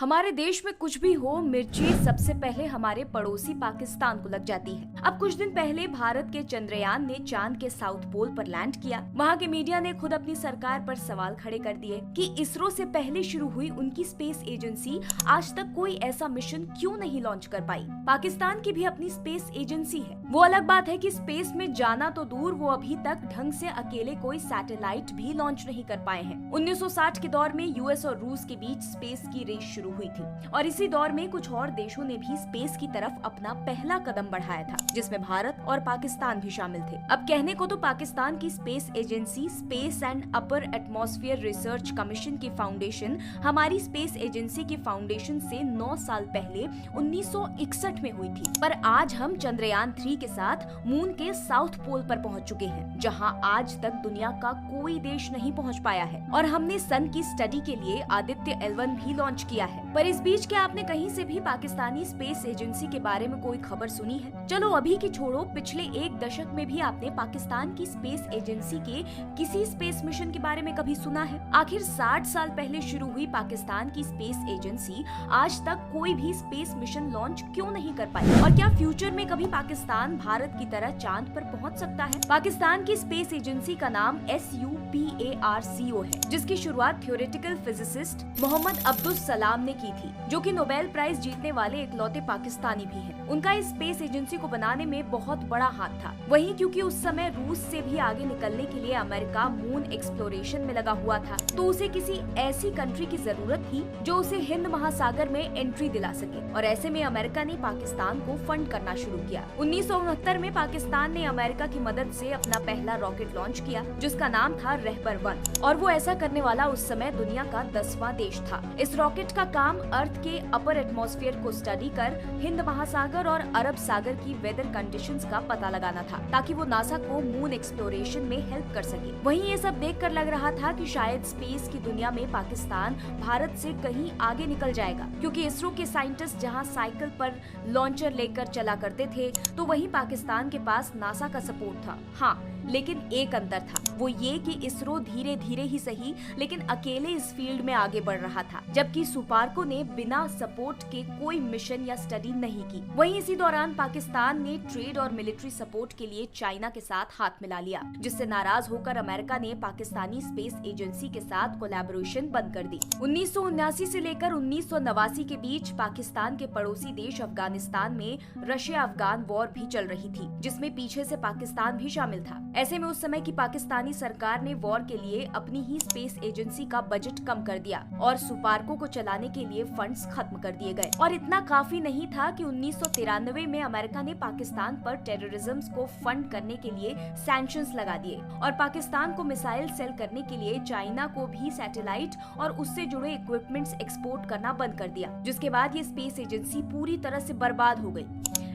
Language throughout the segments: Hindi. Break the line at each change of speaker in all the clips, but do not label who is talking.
हमारे देश में कुछ भी हो, मिर्ची सबसे पहले हमारे पड़ोसी पाकिस्तान को लग जाती है। अब कुछ दिन पहले भारत के चंद्रयान ने चांद के साउथ पोल पर लैंड किया। वहाँ के मीडिया ने खुद अपनी सरकार पर सवाल खड़े कर दिए कि इसरो से पहले शुरू हुई उनकी स्पेस एजेंसी आज तक कोई ऐसा मिशन क्यों नहीं लॉन्च कर पाई। पाकिस्तान की भी अपनी स्पेस एजेंसी है। वो अलग बात है कि स्पेस में जाना तो दूर, वो अभी तक ढंग से अकेले कोई सैटेलाइट भी लॉन्च नहीं कर पाए हैं। 1960 के दौर में यूएस और रूस के बीच स्पेस की रेस शुरू हुई थी और इसी दौर में कुछ और देशों ने भी स्पेस की तरफ अपना पहला कदम बढ़ाया था, जिसमें भारत और पाकिस्तान भी शामिल थे। अब कहने को तो पाकिस्तान की space agency space and upper atmosphere research commission की फाउंडेशन हमारी स्पेस एजेंसी की फाउंडेशन से 9 साल पहले 1961 में हुई थी। पर आज हम चंद्रयान 3 के साथ मून के साउथ पोल पर पहुंच चुके हैं, जहां आज तक दुनिया का कोई देश नहीं पहुंच पाया है। और हमने सन की स्टडी के लिए आदित्य L1 भी लॉन्च किया है। पर इस बीच क्या आपने कहीं से भी पाकिस्तानी स्पेस एजेंसी के बारे में कोई खबर सुनी है? चलो अभी की छोड़ो, पिछले एक दशक में भी आपने पाकिस्तान की स्पेस एजेंसी के किसी स्पेस मिशन के बारे में कभी सुना है? आखिर 60 साल पहले शुरू हुई पाकिस्तान की स्पेस एजेंसी आज तक कोई भी स्पेस मिशन लॉन्च क्यों नहीं कर पाई? और क्या फ्यूचर में कभी पाकिस्तान भारत की तरह चांद पर पहुंच सकता है? पाकिस्तान की स्पेस एजेंसी का नाम SUPARCO है, जिसकी शुरुआत थ्योरेटिकल फिजिसिस्ट मोहम्मद अब्दुल सलाम ने की थी, जो कि नोबेल प्राइज जीतने वाले इकलौते पाकिस्तानी भी हैं। उनका इस स्पेस एजेंसी को बनाने में बहुत बड़ा हाथ था। वहीं क्योंकि उस समय रूस से भी आगे निकलने के लिए अमेरिका मून एक्सप्लोरेशन में लगा हुआ था, तो उसे किसी ऐसी कंट्री की जरूरत थी जो उसे हिंद महासागर में एंट्री दिला सके। और ऐसे में अमेरिका ने पाकिस्तान को फंड करना शुरू किया। 1969 में पाकिस्तान ने अमेरिका की मदद से अपना पहला रॉकेट लॉन्च किया, जिसका नाम था रहबर 1, और वो ऐसा करने वाला उस समय दुनिया का 10वां देश था। इस रॉकेट का काम अर्थ के अपर एटमॉस्फेयर को स्टडी कर हिंद महासागर और अरब सागर की वेदर कंडीशंस का पता लगाना था, ताकि वो नासा को मून एक्सप्लोरेशन में हेल्प कर सके। वहीं ये सब देखकर लग रहा था कि शायद स्पेस की दुनिया में पाकिस्तान भारत से कहीं आगे निकल जाएगा, क्योंकि इसरो के साइंटिस्ट जहां साइकिल पर लॉन्चर लेकर चला करते थे, तो वहीं पाकिस्तान के पास नासा का सपोर्ट था। हाँ, लेकिन एक अंतर था, वो ये कि इसरो धीरे धीरे ही सही लेकिन अकेले इस फील्ड में आगे बढ़ रहा था, जबकि सुपार्को ने बिना सपोर्ट के कोई मिशन या स्टडी नहीं की। वहीं इसी दौरान पाकिस्तान ने ट्रेड और मिलिट्री सपोर्ट के लिए चाइना के साथ हाथ मिला लिया, जिससे नाराज होकर अमेरिका ने पाकिस्तानी स्पेस एजेंसी के साथ कोलैबोरेशन बंद कर दी। 1979 से लेकर 1989 के बीच पाकिस्तान के पड़ोसी देश अफगानिस्तान में रशिया अफगान वॉर भी चल रही थी, जिसमें पीछे से पाकिस्तान भी शामिल था। ऐसे में उस समय की पाकिस्तानी सरकार ने वॉर के लिए अपनी ही स्पेस एजेंसी का बजट कम कर दिया और सुपार्को को चलाने के लिए फंड्स खत्म कर दिए गए। और इतना काफी नहीं था कि 1993 में अमेरिका ने पाकिस्तान पर टेररिज्म को फंड करने के लिए सैंक्शंस लगा दिए और पाकिस्तान को मिसाइल सेल करने के लिए चाइना को भी सैटेलाइट और उससे जुड़े इक्विपमेंट्स एक्सपोर्ट करना बंद कर दिया, जिसके बाद ये स्पेस एजेंसी पूरी तरह से बर्बाद हो गई।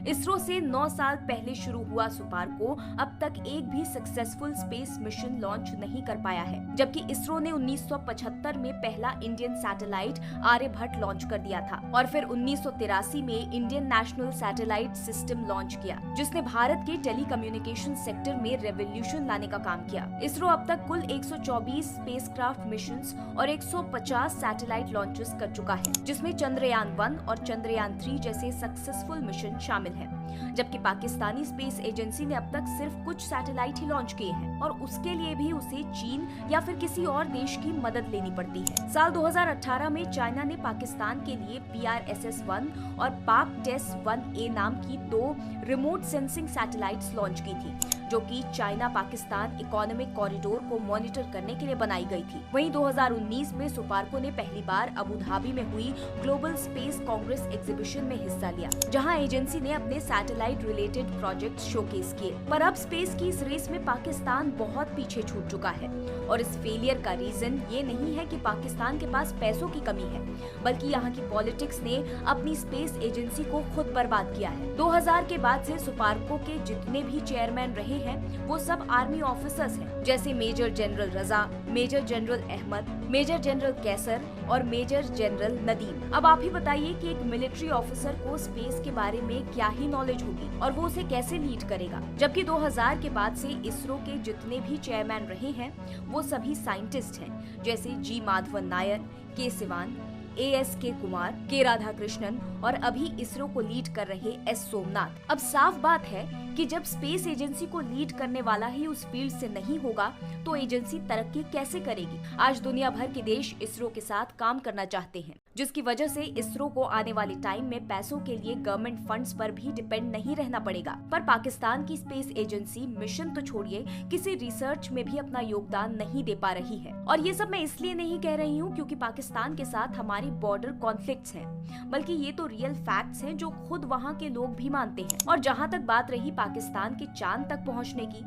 इसरो से 9 साल पहले शुरू हुआ सुपार्को अब तक एक भी सक्सेसफुल स्पेस मिशन लॉन्च नहीं कर पाया है, जबकि इसरो ने 1975 में पहला इंडियन सैटेलाइट आर्यभट्ट लॉन्च कर दिया था और फिर 1983 में Indian national satellite system launch किया, जिसने भारत के टेलीकम्युनिकेशन सेक्टर में रेवोल्यूशन लाने का काम किया। इसरो अब तक कुल 124 स्पेसक्राफ्ट मिशंस और 150 सैटेलाइट लॉन्चेस कर चुका है, जिसमें चंद्रयान 1 और चंद्रयान 3 जैसे सक्सेसफुल मिशन शामिल है, जबकि पाकिस्तानी स्पेस एजेंसी ने अब तक सिर्फ कुछ सैटेलाइट ही लॉन्च किए हैं और उसके लिए भी उसे चीन या फिर किसी और देश की मदद लेनी पड़ती है। साल 2018 में चाइना ने पाकिस्तान के लिए PRSS-1 और पाक टेस-1A नाम की 2 रिमोट सेंसिंग सैटेलाइट्स लॉन्च की थी, जो कि चाइना पाकिस्तान इकोनॉमिक कॉरिडोर को मॉनिटर करने के लिए बनाई गई थी। वहीं 2019 में सुपार्को ने पहली बार अबू धाबी में हुई ग्लोबल स्पेस कांग्रेस एग्जीबिशन में हिस्सा लिया, जहां एजेंसी ने अपने सैटेलाइट रिलेटेड प्रोजेक्ट शोकेस किए। पर अब स्पेस की इस रेस में पाकिस्तान बहुत पीछे छूट चुका है और इस फेलियर का रीजन ये नहीं है कि पाकिस्तान के पास पैसों की कमी है, बल्कि यहाँ की पॉलिटिक्स ने अपनी स्पेस एजेंसी को खुद बर्बाद किया है। 2000 के बाद से सुपार्को के जितने भी चेयरमैन रहे हैं, वो सब आर्मी ऑफिसर्स हैं, जैसे major general Raza, major general Ahmed, major general Qaiser और मेजर जनरल नदीम। अब आप ही बताइए कि एक मिलिट्री ऑफिसर को स्पेस के बारे में क्या ही नॉलेज होगी और वो उसे कैसे लीड करेगा। जबकि 2000 के बाद से इसरो के जितने भी चेयरमैन रहे हैं, वो सभी साइंटिस्ट हैं, जैसे जी माधवन नायर, के सिवान, ASK कुमार, के राधाकृष्णन और अभी इसरो को लीड कर रहे S सोमनाथ। अब साफ बात है कि जब स्पेस एजेंसी को लीड करने वाला ही उस फील्ड से नहीं होगा तो एजेंसी तरक्की कैसे करेगी। आज दुनिया भर के देश इसरो के साथ काम करना चाहते हैं, जिसकी वजह से इसरो को आने वाले टाइम में पैसों के लिए गवर्नमेंट फंड्स पर भी डिपेंड नहीं रहना पड़ेगा। पर पाकिस्तान की स्पेस एजेंसी मिशन तो छोड़िए, किसी रिसर्च में भी अपना योगदान नहीं दे पा रही है। और ये सब मैं इसलिए नहीं कह रही हूँ क्योंकि पाकिस्तान के साथ हमारी बॉर्डर कॉन्फ्लिक्ट्स हैं, बल्कि ये तो रियल फैक्ट्स हैं जो खुद वहाँ के लोग भी मानते हैं। और जहाँ तक बात रही पाकिस्तान के चांद तक पहुँचने की,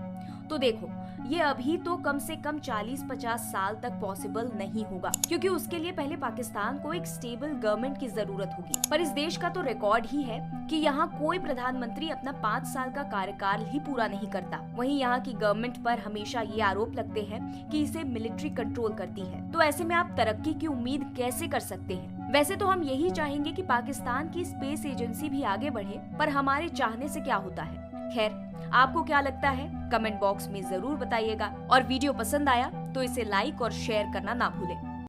तो देखो ये अभी तो कम से कम 40-50 साल तक पॉसिबल नहीं होगा, क्योंकि उसके लिए पहले पाकिस्तान को एक स्टेबल गवर्नमेंट की जरूरत होगी। पर इस देश का तो रिकॉर्ड ही है कि यहाँ कोई प्रधानमंत्री अपना 5 साल का कार्यकाल ही पूरा नहीं करता। वहीं यहाँ की गवर्नमेंट पर हमेशा ये आरोप लगते हैं कि इसे मिलिट्री कंट्रोल करती है। तो ऐसे में आप तरक्की की उम्मीद कैसे कर सकते हैं। वैसे तो हम यही चाहेंगे कि पाकिस्तान की स्पेस एजेंसी भी आगे बढ़े, पर हमारे चाहने से क्या होता है। खैर, आपको क्या लगता है कमेंट बॉक्स में जरूर बताइएगा, और वीडियो पसंद आया तो इसे लाइक और शेयर करना ना भूलें।